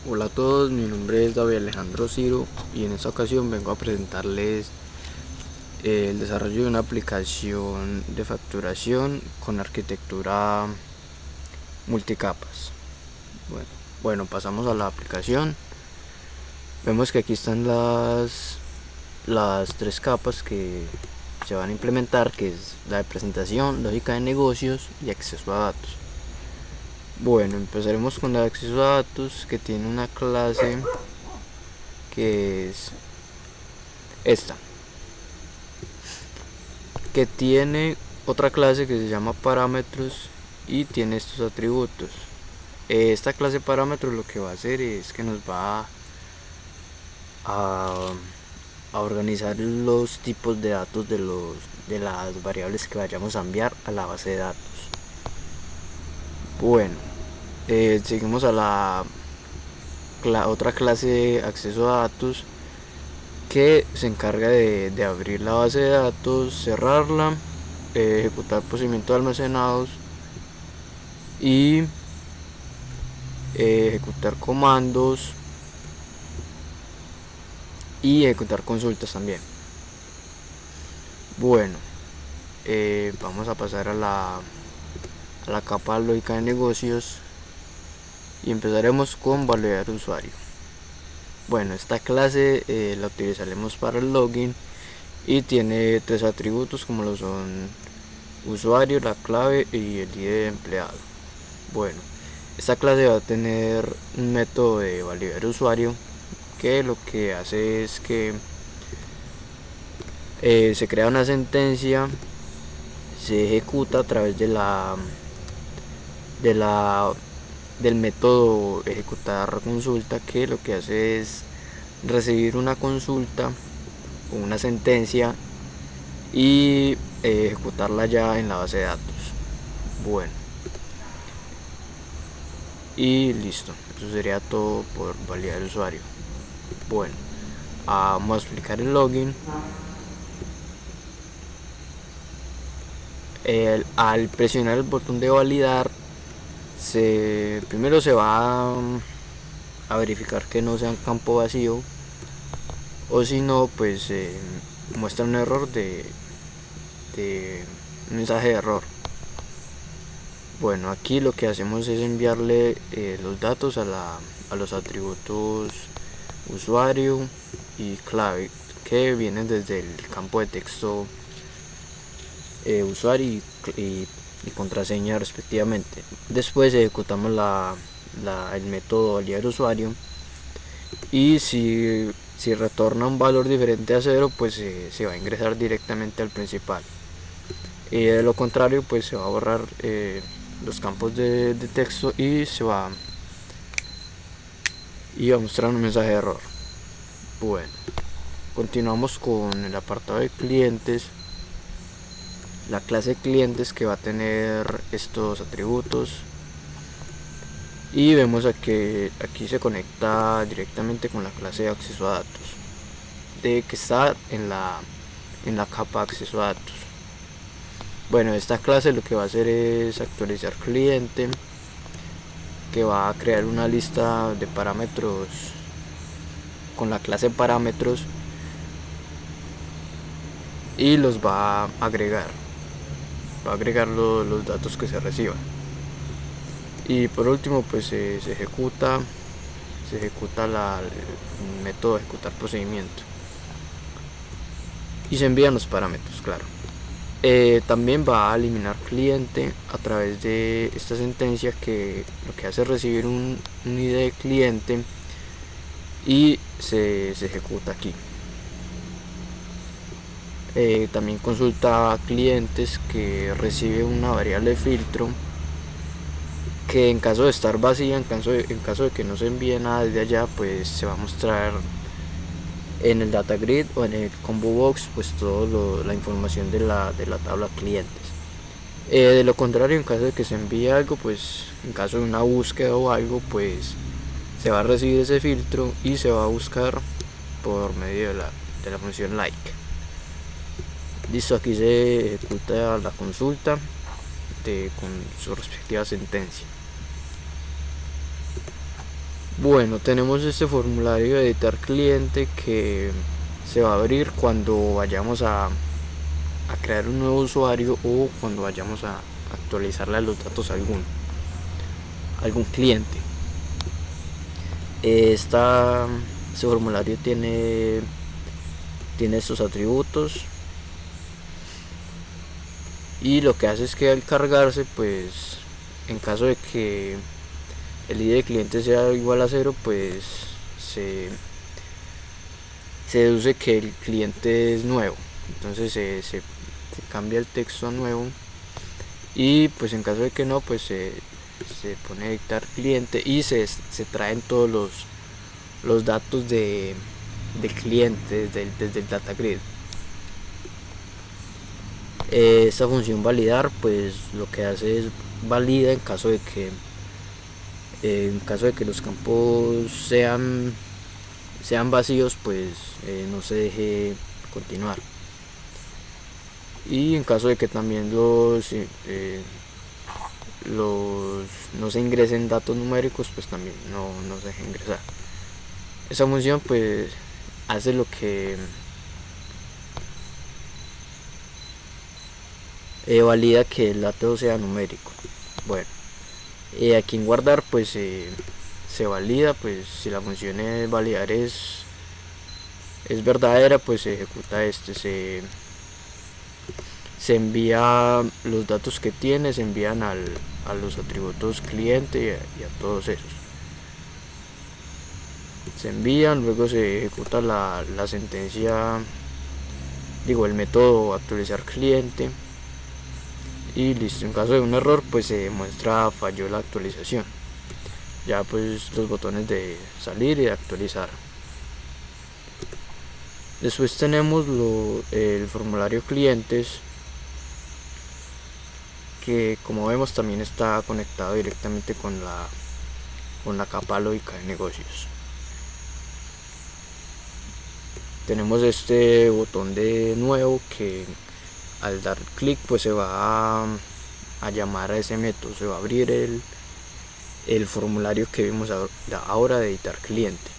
Hola a todos, mi nombre es David Alejandro Ciro y en esta ocasión vengo a presentarles el desarrollo de una aplicación de facturación con arquitectura multicapas. Bueno, pasamos a la aplicación. Vemos que aquí están las tres capas que se van a implementar, que es la de presentación, lógica de negocios y acceso a datos. Bueno, empezaremos con la de acceso a datos, que tiene una clase que es esta, que tiene otra clase que se llama parámetros y tiene estos atributos. Esta clase parámetros lo que va a hacer es que nos va a, a organizar los tipos de datos de las variables que vayamos a enviar a la base de datos. Bueno, seguimos a la otra clase acceso a datos, que se encarga de abrir la base de datos, cerrarla, ejecutar procedimientos almacenados y ejecutar comandos y ejecutar consultas también. Bueno, vamos a pasar a la capa lógica de negocios y empezaremos con validar usuario. Bueno, esta clase la utilizaremos para el login y tiene tres atributos como lo son usuario, la clave y el ID de empleado. Bueno, esta clase va a tener un método de validar usuario que lo que hace es que se crea una sentencia, se ejecuta a través de la del método ejecutar consulta, que lo que hace es recibir una consulta o una sentencia y ejecutarla ya en la base de datos. Bueno, y listo, eso sería todo por validar el usuario. Bueno, vamos a explicar el login. Al presionar el botón de validar, primero se va a verificar que no sea un campo vacío, o si no, pues muestra un error de un mensaje de error. Bueno, aquí lo que hacemos es enviarle los datos a los atributos usuario y clave, que vienen desde el campo de texto usuario y contraseña respectivamente. Después ejecutamos el método validar usuario y si retorna un valor diferente a 0, pues se va a ingresar directamente al principal. Y de lo contrario, pues se va a borrar los campos de texto y va a mostrar un mensaje de error. Bueno, continuamos con el apartado de clientes. La clase clientes, que va a tener estos atributos, y vemos que aquí se conecta directamente con la clase de acceso a datos, que está en la capa de acceso a datos. Bueno, esta clase lo que va a hacer es actualizar cliente, que va a crear una lista de parámetros con la clase parámetros y los va a agregar los datos que se reciban. Y por último, pues se ejecuta el método de ejecutar procedimiento y se envían los parámetros, claro. También va a eliminar cliente a través de esta sentencia, que lo que hace es recibir un ID de cliente y se ejecuta aquí. También consulta clientes, que recibe una variable de filtro, que en caso de estar vacía, en caso de que no se envíe nada desde allá, pues se va a mostrar en el data grid o en el combo box, pues toda la información de la tabla clientes. De lo contrario, en caso de que se envíe algo, pues en caso de una búsqueda o algo, pues se va a recibir ese filtro y se va a buscar por medio de la función like. Listo, aquí se ejecuta la consulta con su respectiva sentencia. Bueno, tenemos este formulario de editar cliente que se va a abrir cuando vayamos a crear un nuevo usuario o cuando vayamos a actualizarle los datos a algún cliente. Este formulario tiene estos atributos, y lo que hace es que al cargarse, pues en caso de que el ID de cliente sea igual a 0, pues se deduce que el cliente es nuevo. Entonces se cambia el texto a nuevo, y pues en caso de que no, pues se pone a editar cliente y se traen todos los datos del cliente desde el data grid. Esta función validar, pues lo que hace es valida en caso de que los campos sean vacíos, pues no se deje continuar. Y en caso de que también no se ingresen datos numéricos, pues también no se deje ingresar. Esa función pues hace lo que valida que el dato sea numérico. Bueno, aquí en guardar pues se valida, pues si la función de validar es verdadera, pues se ejecuta se envía los datos que tiene, se envían a los atributos cliente y a todos esos. Se envían, luego se ejecuta la sentencia, el método actualizar cliente, y listo. En caso de un error, pues se muestra falló la actualización. Ya pues los botones de salir y de actualizar. Después tenemos el formulario clientes, que como vemos también está conectado directamente con la capa lógica de negocios. Tenemos este botón de nuevo que al dar clic pues se va a llamar a ese método, se va a abrir el formulario que vimos ahora de editar cliente.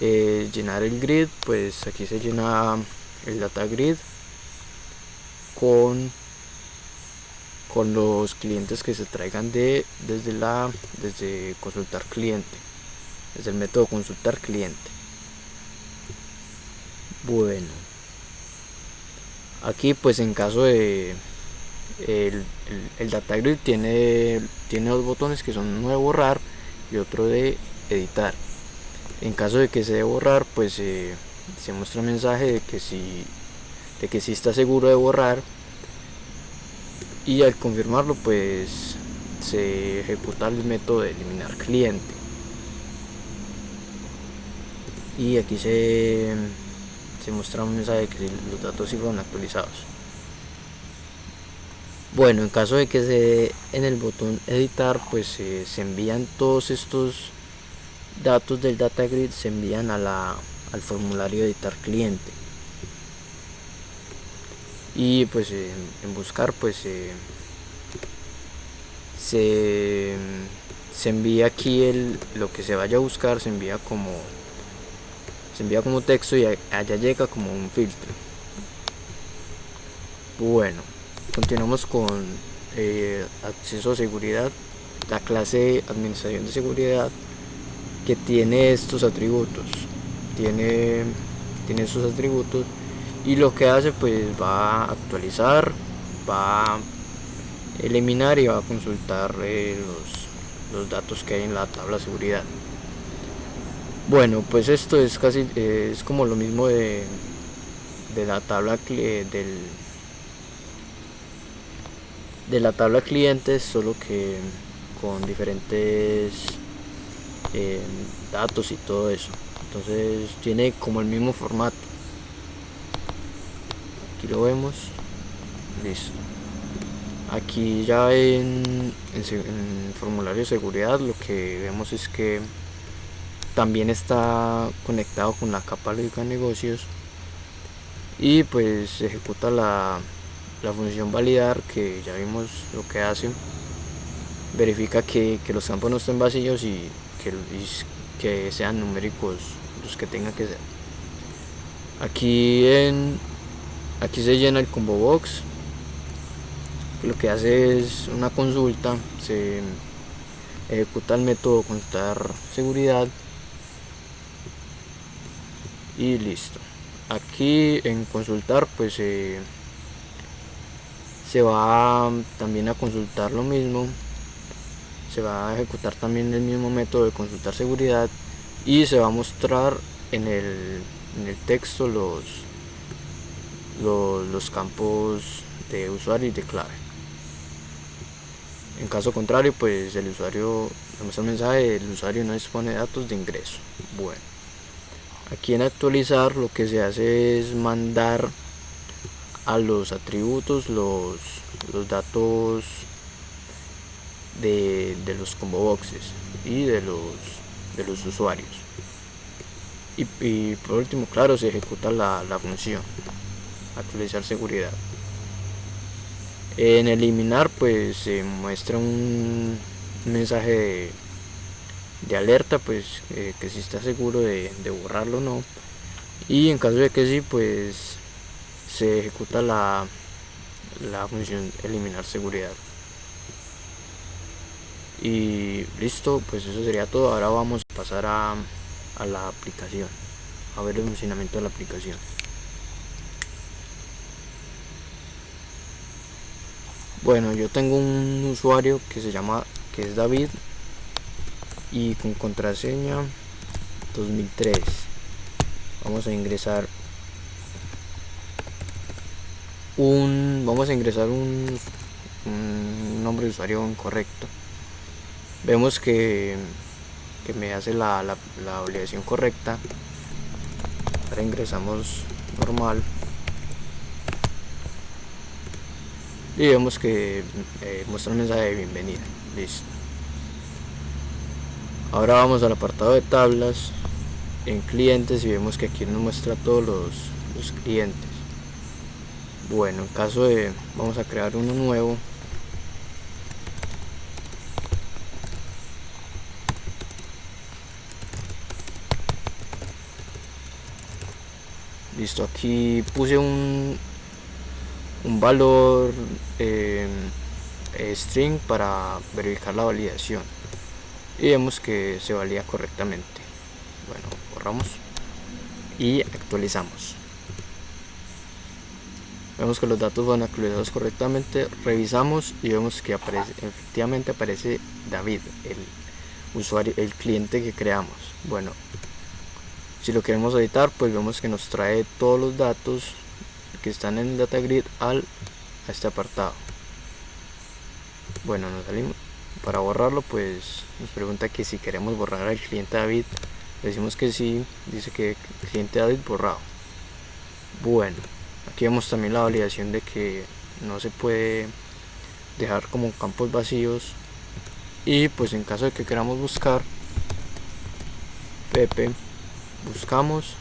Llenar el grid, pues aquí se llena el data grid con los clientes que se traigan desde consultar cliente, desde el método consultar cliente. Bueno, aquí pues en caso de el data grid tiene dos botones, que son uno de borrar y otro de editar. En caso de que se dé borrar, pues se muestra un mensaje de que sí está seguro de borrar, y al confirmarlo pues se ejecuta el método de eliminar cliente, y aquí se muestra un mensaje de que los datos sí fueron actualizados. Bueno, en caso de que se dé en el botón editar, pues se envían todos estos datos del data grid, se envían al formulario de editar cliente, y pues en buscar pues se envía aquí lo que se vaya a buscar, se envía como texto, y allá llega como un filtro. Bueno, continuamos con acceso a seguridad. La clase administración de seguridad, que tiene estos atributos, tiene estos atributos, y lo que hace pues va a actualizar, va a eliminar y va a consultar los datos que hay en la tabla de seguridad. Bueno, pues esto es como lo mismo de la tabla de la tabla clientes, solo que con diferentes datos y todo eso. Entonces tiene como el mismo formato. Aquí lo vemos, listo. Aquí ya en formulario de seguridad lo que vemos es que también está conectado con la capa lógica de negocios, y pues se ejecuta la función validar, que ya vimos lo que hace. Verifica que los campos no estén vacíos, y que sean numéricos los que tengan que ser. Aquí se llena el combo box. Lo que hace es una consulta, se ejecuta el método consultar seguridad y listo. Aquí en consultar pues se va también a consultar lo mismo, se va a ejecutar también el mismo método de consultar seguridad y se va a mostrar en el texto los campos de usuario y de clave. En caso contrario, pues el usuario le muestra el mensaje: el usuario no dispone de datos de ingreso. Bueno, aquí en actualizar lo que se hace es mandar a los atributos los datos de los combo boxes y de los usuarios. Y por último, claro, se ejecuta la función actualizar seguridad. En eliminar pues se muestra un mensaje de alerta, pues que si está seguro de borrarlo o no, y en caso de que sí, pues se ejecuta la función eliminar seguridad. Y listo, pues eso sería todo. Ahora vamos a pasar a la aplicación, a ver el funcionamiento de la aplicación. Bueno, yo tengo un usuario que es David, y con contraseña 2003 vamos a ingresar un nombre de usuario incorrecto. Vemos que me hace la validación correcta. Ahora ingresamos normal y vemos que muestra un mensaje de bienvenida. Listo. Ahora vamos al apartado de tablas en clientes y vemos que aquí nos muestra todos los clientes. Bueno, en caso de vamos a crear uno nuevo. Listo, aquí puse un valor string para verificar la validación y vemos que se valida correctamente. Bueno, borramos y actualizamos. Vemos que los datos fueron actualizados correctamente. Revisamos y vemos que efectivamente aparece David, el usuario, el cliente que creamos. Bueno, si lo queremos editar, pues vemos que nos trae todos los datos que están en el data grid a este apartado. Bueno, nos salimos. Para borrarlo, pues nos pregunta que si queremos borrar al cliente David. Le decimos que sí. Dice que el cliente David borrado. Bueno, aquí vemos también la validación de que no se puede dejar como campos vacíos. Y pues en caso de que queramos buscar Pepe, buscamos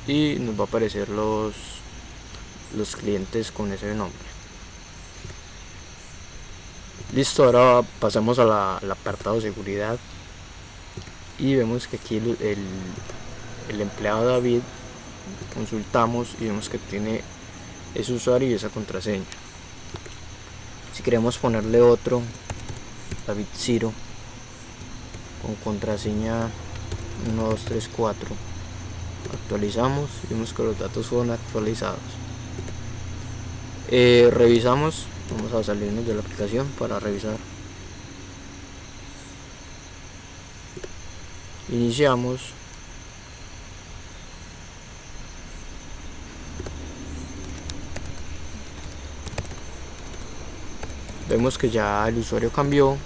y nos va a aparecer los clientes con ese nombre. Listo, ahora pasamos al apartado de seguridad y vemos que aquí el empleado David, consultamos y vemos que tiene ese usuario y esa contraseña. Si queremos ponerle otro, David Ciro, con contraseña 1234, actualizamos y vemos que los datos fueron actualizados. Revisamos, vamos a salirnos de la aplicación para revisar. Iniciamos. Vemos que ya el usuario cambió,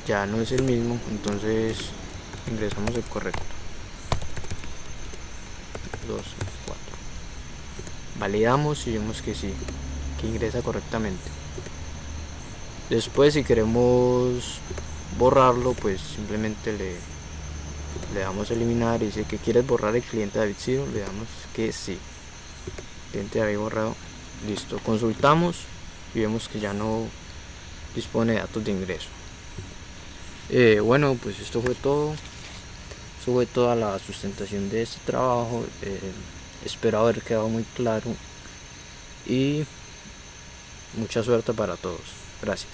ya no es el mismo, entonces ingresamos el correcto. 2, 4. Validamos y vemos que sí, que ingresa correctamente. Después, si queremos borrarlo, pues simplemente le damos a eliminar. Dice que quieres borrar el cliente David Ciro, le damos que sí, cliente David borrado. Listo, consultamos y vemos que ya no dispone de datos de ingreso. Bueno, pues esto fue todo. Eso fue toda la sustentación de este trabajo. Espero haber quedado muy claro y mucha suerte para todos. Gracias.